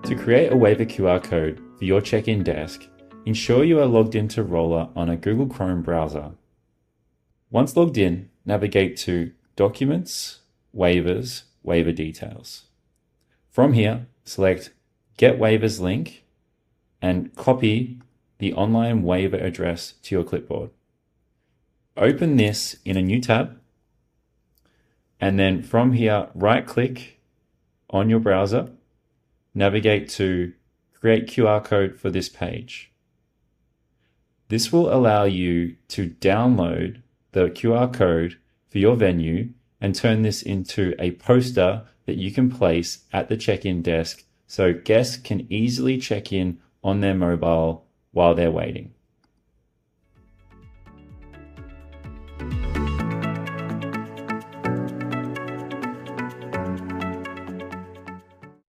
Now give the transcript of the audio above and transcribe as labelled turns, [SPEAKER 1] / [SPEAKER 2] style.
[SPEAKER 1] To create a waiver QR code for your check-in desk, ensure you are logged into Roller on a Google Chrome browser. Once logged in, navigate to Documents, Waivers, Waiver Details. From here, select Get Waivers link and copy the online waiver address to your clipboard. Open this in a new tab, and then from here, right-click on your browser, navigate to Create QR Code for this page. This will allow you to download the QR code for your venue and turn this into a poster that you can place at the check-in desk so guests can easily check in on their mobile while they're waiting.